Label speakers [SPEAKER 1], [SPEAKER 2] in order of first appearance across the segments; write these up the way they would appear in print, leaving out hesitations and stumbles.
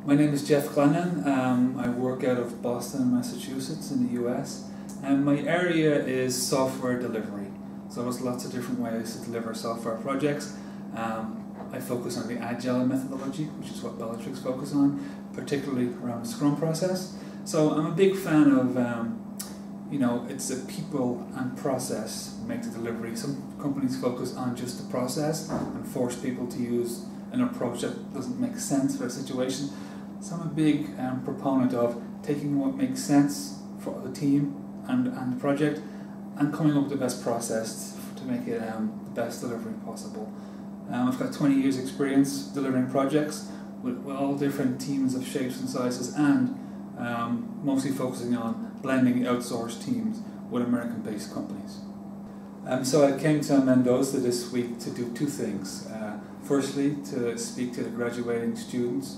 [SPEAKER 1] My name is Jeff Glennon. I work out of Boston, Massachusetts in the US, and my area is software delivery. So there's lots of different ways to deliver software projects. I focus on the agile methodology, which is what Bellatrix focus on, particularly around the Scrum process. So I'm a big fan of, it's the people and process make the delivery. Some companies focus on just the process and force people to use an approach that doesn't make sense for a situation. So I'm a big proponent of taking what makes sense for the team and the project and coming up with the best process to make it the best delivery possible. I've got 20 years experience delivering projects with all different teams of shapes and sizes, and mostly focusing on blending outsourced teams with American-based companies. So I came to Mendoza this week to do two things. Firstly, to speak to the graduating students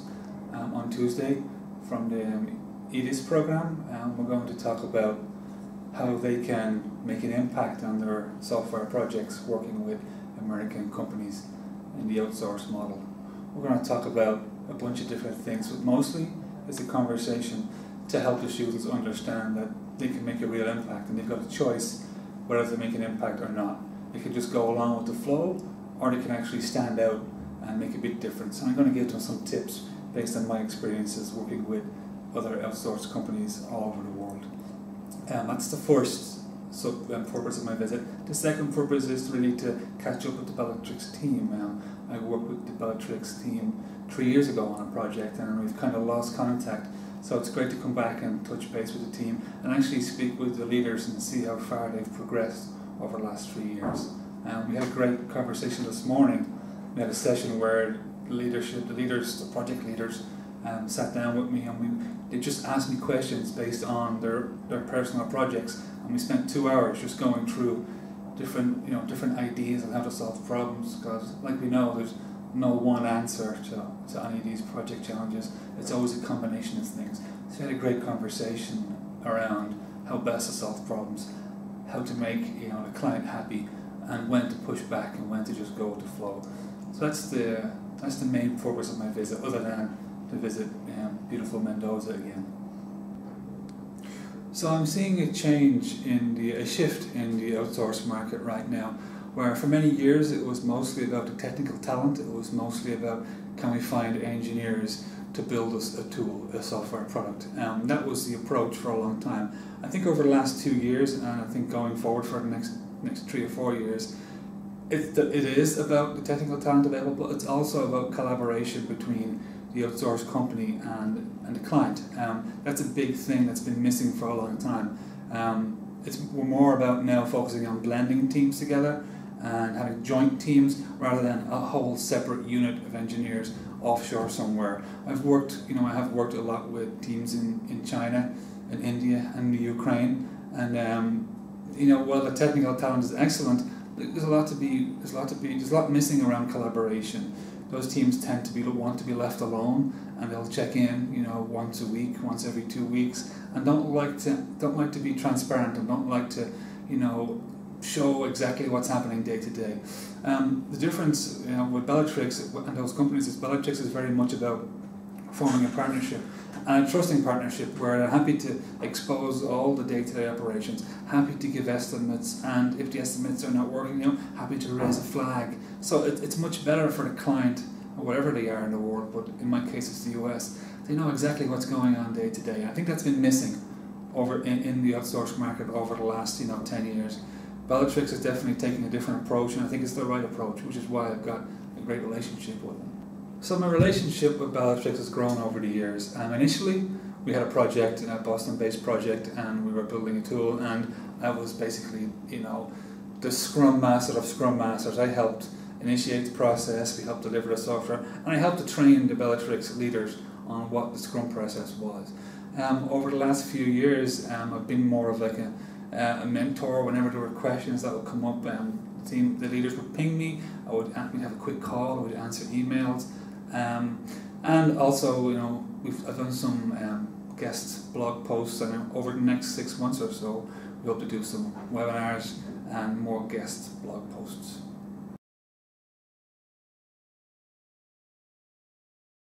[SPEAKER 1] on Tuesday from the EDIS program. We're going to talk about how they can make an impact on their software projects working with American companies in the outsource model. We're going to talk about a bunch of different things, but mostly it's a conversation to help the students understand that they can make a real impact and they've got a choice whether they make an impact or not. They can just go along with the flow, or they can actually stand out and make a big difference. And I'm going to give them some tips based on my experiences working with other outsourced companies all over the world. That's the first purpose of my visit. The second purpose is really to catch up with the Bellatrix team. I worked with the Bellatrix team 3 years ago on a project, and we've kind of lost contact. So it's great to come back and touch base with the team and actually speak with the leaders and see how far they've progressed over the last 3 years. We had a great conversation this morning. We had a session where the project leaders sat down with me, and they just asked me questions based on their personal projects, and we spent 2 hours just going through different ideas on how to solve problems, because like we know there's no one answer to any of these project challenges. It's always a combination of things. So we had a great conversation around how best to solve problems, how to make the client happy, and when to push back and when to just go with the flow. So that's the main purpose of my visit, other than to visit beautiful Mendoza again. So I'm seeing a shift in the outsourced market right now, where for many years it was mostly about the technical talent. It was mostly about, can we find engineers to build us a tool, a software product. That was the approach for a long time. I think over the last 2 years, and I think going forward for the next 3 or 4 years, it is about the technical talent available, but it's also about collaboration between the outsourced company and the client. That's a big thing that's been missing for a long time. We're more about now focusing on blending teams together and having joint teams rather than a whole separate unit of engineers offshore somewhere. I have worked a lot with teams in China, in India, and the Ukraine, and while the technical talent is excellent, there's a lot missing around collaboration. Those teams tend to want to be left alone, and they'll check in, once a week, once every 2 weeks, and don't like to be transparent, and don't like to, show exactly what's happening day to day. The difference, with Bellatrix and those companies is Bellatrix is very much about forming a partnership, and a trusting partnership where they're happy to expose all the day-to-day operations, happy to give estimates, and if the estimates are not working, happy to raise a flag. So it's much better for the client, wherever they are in the world, but in my case it's the US. They know exactly what's going on day to day. I think that's been missing over in the outsourced market over the last 10 years. Bellatrix is definitely taking a different approach, and I think it's the right approach, which is why I've got a great relationship with them. So my relationship with Bellatrix has grown over the years. Initially, we had a project, a Boston-based project, and we were building a tool, and I was basically, the Scrum Master of Scrum Masters. I helped initiate the process, we helped deliver the software, and I helped to train the Bellatrix leaders on what the Scrum process was. Over the last few years, I've been more of like a mentor. Whenever there were questions that would come up, the leaders would ping me. We'd have a quick call. I would answer emails, and also I've done some guest blog posts, and over the next 6 months or so we hope to do some webinars and more guest blog posts.